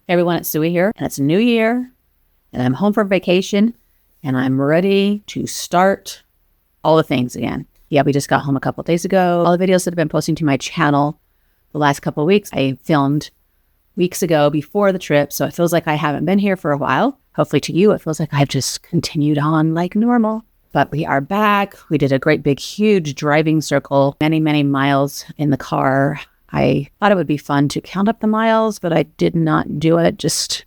Everyone, it's Suey here, and it's a new year, and I'm home for vacation, and I'm ready to start all the things again. Yeah, we just got home a couple of days ago. All the videos that I've been posting to my channel the last couple of weeks, I filmed weeks ago before the trip, so it feels like I haven't been here for a while. Hopefully to you, it feels like I've just continued on like normal. But we are back. We did a great big huge driving circle, many miles in the car. I thought it would be fun to count up the miles, but I did not do it. Just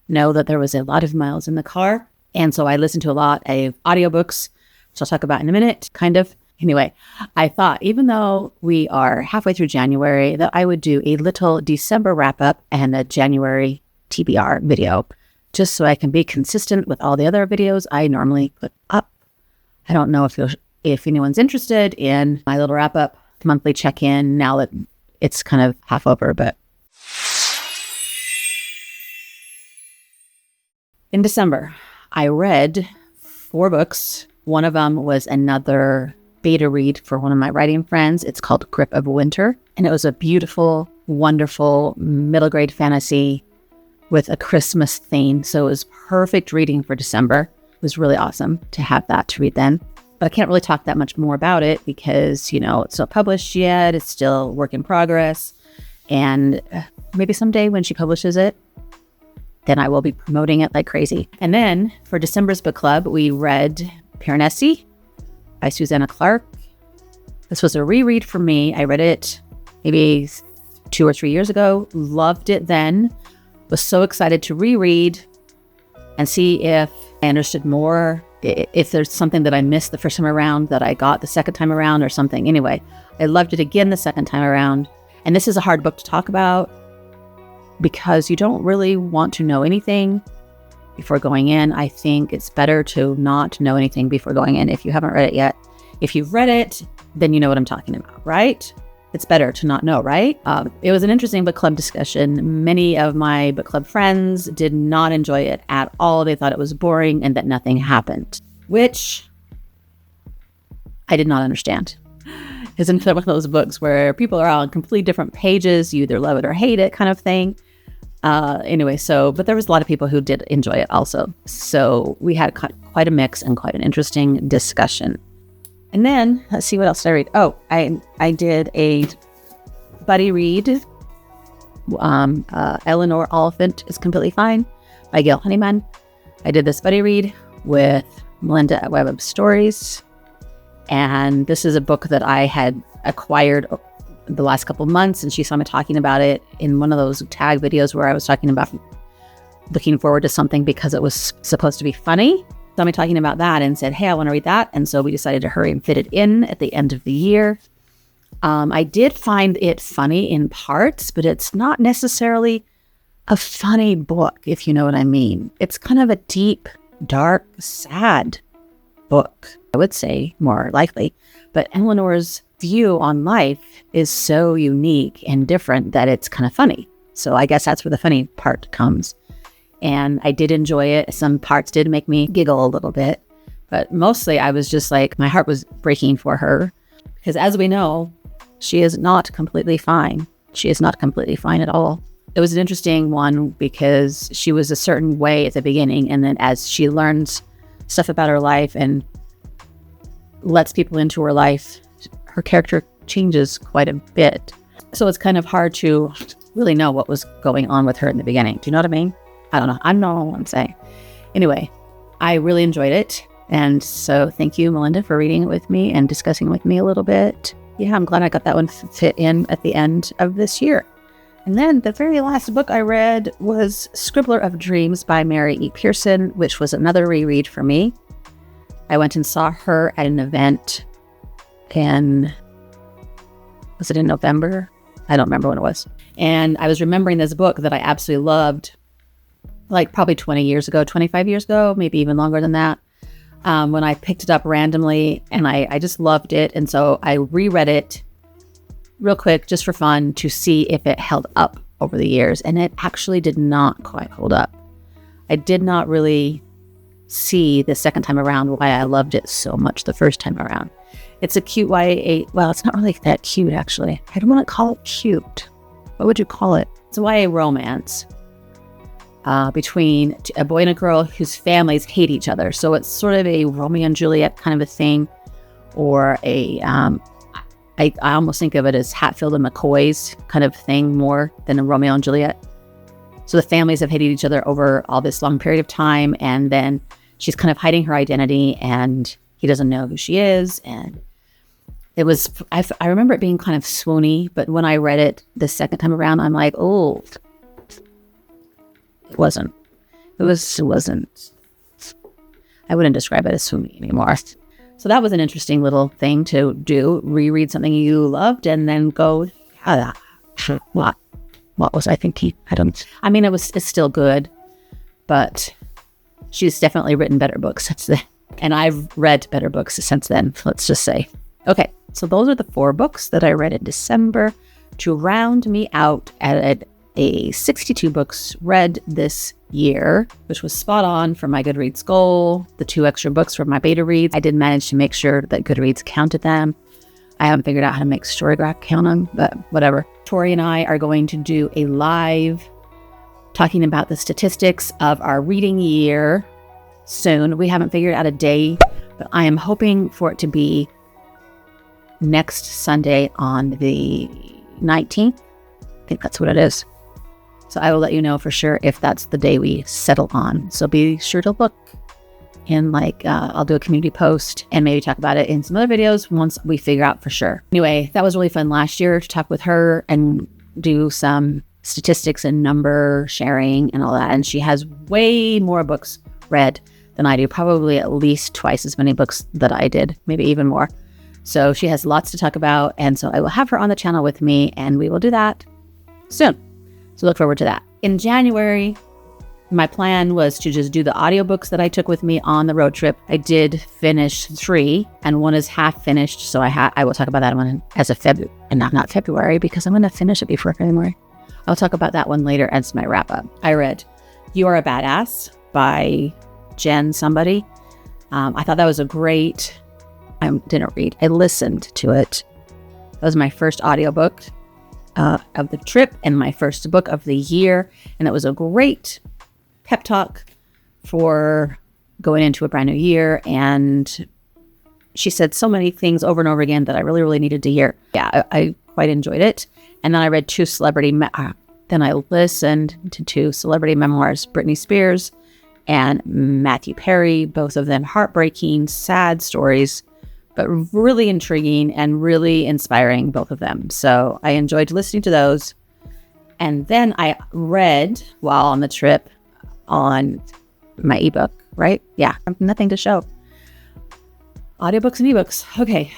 know that there was a lot of miles in the car. And so I listened to a lot of audiobooks, which I'll talk about in a minute, kind of. Anyway, I thought even though we are halfway through January, that I would do a little December wrap-up and a January TBR video, just so I can be consistent with all the other videos I normally put up. I don't know if anyone's interested in my little wrap-up monthly check-in now that it's kind of half over, but in December, I read 4 books. One of them was another beta read for one of my writing friends. It's called Grip of Winter, and it was a beautiful, wonderful middle grade fantasy with a Christmas theme. So it was perfect reading for December. It was really awesome to have that to read then. But I can't really talk that much more about it because, it's not published yet. It's still work in progress. And maybe someday when she publishes it, then I will be promoting it like crazy. And then for December's book club, we read Piranesi by Susanna Clark. This was a reread for me. I read it maybe 2 or 3 years ago. Loved it then. Was so excited to reread and see if I understood more, if there's something that I missed the first time around that I got the second time around or something. Anyway, I loved it again the second time around. And this is a hard book to talk about because you don't really want to know anything before going in. I think it's better to not know anything before going in if you haven't read it yet. If you've read it, then you know what I'm talking about, right? It's better to not know, right? It was an interesting book club discussion. Many of my book club friends did not enjoy it at all. They thought it was boring and that nothing happened, which I did not understand. It's another one of those books where people are on completely different pages. You either love it or hate it kind of thing. But there was a lot of people who did enjoy it also. So we had quite a mix and quite an interesting discussion. And then, let's see, what else did I read? Oh, I did a buddy read. Eleanor Oliphant is Completely Fine by Gail Honeyman. I did this buddy read with Melinda at Web of Stories. And this is a book that I had acquired the last couple months, and she saw me talking about it in one of those tag videos where I was talking about looking forward to something because it was supposed to be funny. Saw me talking about that and said, hey, I want to read that. And so we decided to hurry and fit it in at the end of the year. I did find it funny in parts, but it's not necessarily a funny book, if you know what I mean. It's kind of a deep, dark, sad book, I would say, more likely. But Eleanor's view on life is so unique and different that it's kind of funny. So I guess that's where the funny part comes. And I did enjoy it. Some parts did make me giggle a little bit, but mostly I was just like, my heart was breaking for her because as we know, she is not completely fine. She is not completely fine at all. It was an interesting one because she was a certain way at the beginning. And then as she learns stuff about her life and lets people into her life, her character changes quite a bit. So it's kind of hard to really know what was going on with her in the beginning. Do you know what I mean? I don't know. I don't know what I'm saying. Anyway, I really enjoyed it. And so thank you, Melinda, for reading it with me and discussing with me a little bit. Yeah, I'm glad I got that one fit in at the end of this year. And then the very last book I read was Scribbler of Dreams by Mary E. Pearson, which was another reread for me. I went and saw her at an event was it in November? I don't remember when it was. And I was remembering this book that I absolutely loved, like probably 20 years ago, 25 years ago, maybe even longer than that, when I picked it up randomly, and I just loved it. And so I reread it real quick just for fun to see if it held up over the years. And it actually did not quite hold up. I did not really see the second time around why I loved it so much the first time around. It's a cute YA. Well, it's not really that cute, actually. I don't want to call it cute. What would you call it? It's a YA romance. between a boy and a girl whose families hate each other. So it's sort of a Romeo and Juliet kind of a thing, or I almost think of it as Hatfield and McCoy's kind of thing more than a Romeo and Juliet. So the families have hated each other over all this long period of time, and then she's kind of hiding her identity, and he doesn't know who she is. And it was, I remember it being kind of swoony, but when I read it the second time around, I'm like, oh, it wasn't. I wouldn't describe it as swoony anymore. So that was an interesting little thing to do, reread something you loved and then go, what was I thinking? I mean, it's still good, but she's definitely written better books since then. And I've read better books since then, let's just say. Okay, so those are the 4 books that I read in December to round me out at a 62 books read this year, which was spot on for my Goodreads goal. The 2 extra books for my beta reads, I did manage to make sure that Goodreads counted them. I haven't figured out how to make Storygraph count them, but whatever. Tori and I are going to do a live talking about the statistics of our reading year soon. We haven't figured out a day, but I am hoping for it to be next Sunday on the 19th. I think that's what it is. So I will let you know for sure if that's the day we settle on. So be sure to look, and I'll do a community post and maybe talk about it in some other videos once we figure out for sure. Anyway, that was really fun last year to talk with her and do some statistics and number sharing and all that. And she has way more books read than I do, probably at least twice as many books that I did, maybe even more. So she has lots to talk about. And so I will have her on the channel with me, and we will do that soon. So look forward to that. In January, my plan was to just do the audiobooks that I took with me on the road trip. I did finish 3, and 1 is half finished. So I will talk about that one as a February, and not February, because I'm going to finish it before February. I'll talk about that one later as my wrap up. I read You Are a Badass by Jen somebody. I thought that was a great, I listened to it. That was my first audiobook of the trip and my first book of the year. And it was a great pep talk for going into a brand new year. And she said so many things over and over again that I really, really needed to hear. Yeah, I quite enjoyed it. And then I read 2 then I listened to 2 celebrity memoirs, Britney Spears and Matthew Perry, both of them heartbreaking, sad stories, but really intriguing and really inspiring, both of them. So I enjoyed listening to those. And then I read while on the trip on my ebook, right? Yeah, nothing to show. Audiobooks and ebooks. Okay.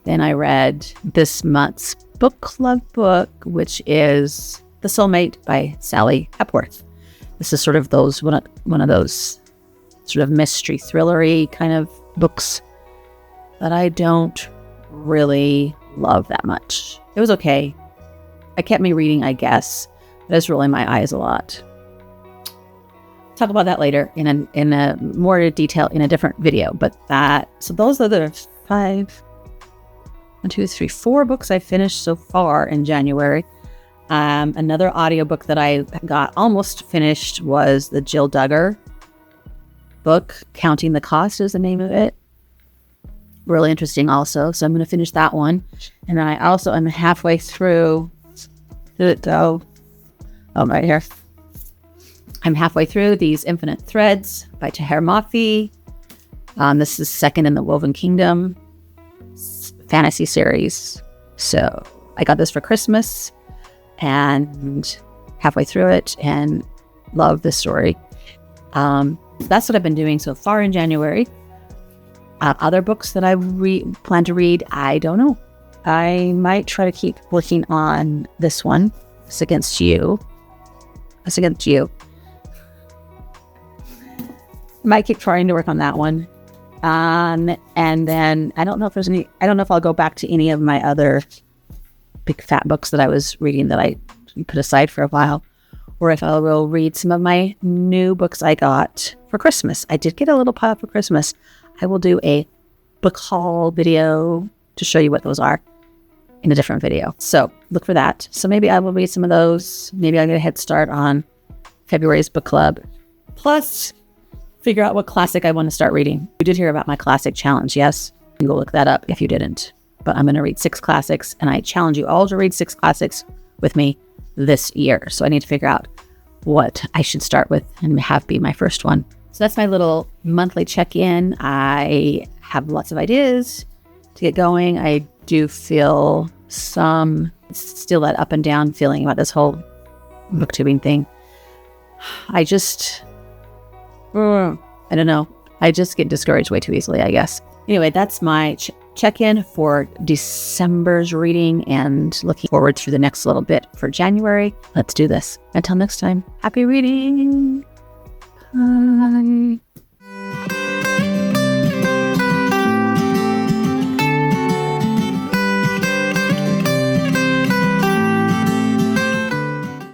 Then I read this month's book club book, which is The Soulmate by Sally Hepworth. This is sort of one of those sort of mystery thrillery kind of books that I don't really love that much. It was okay. It kept me reading, I guess. But it's rolling my eyes a lot. Talk about that later in a more detail in a different video. So those are the 4 books I finished so far in January. Another audiobook that I got almost finished was the Jill Duggar book, Counting the Cost is the name of it. Really interesting also. So I'm going to finish that one. And then I also am halfway through. Did it go? Oh, right here. I'm halfway through These Infinite Threads by Taher Mafi. This is second in the Woven Kingdom fantasy series. So I got this for Christmas and halfway through it and love this story. That's what I've been doing so far in January. Other books that I plan to read, I don't know. I might try to keep working on this one. It's Against You. Might keep trying to work on that one. And then I don't know if I'll go back to any of my other big fat books that I was reading that I put aside for a while, or if I will read some of my new books I got for Christmas. I did get a little pile for Christmas. I will do a book haul video to show you what those are in a different video. So look for that. So maybe I will read some of those. Maybe I'll get a head start on February's book club, plus figure out what classic I want to start reading. You did hear about my classic challenge, yes? You can go look that up if you didn't. But I'm going to read 6 classics, and I challenge you all to read 6 classics with me this year. So I need to figure out what I should start with and have be my first one. So that's my little monthly check-in. I have lots of ideas to get going. I do feel still that up and down feeling about this whole booktubing thing. I don't know. I just get discouraged way too easily, I guess. Anyway, that's my check-in for December's reading and looking forward through the next little bit for January. Let's do this. Until next time, happy reading. Bye.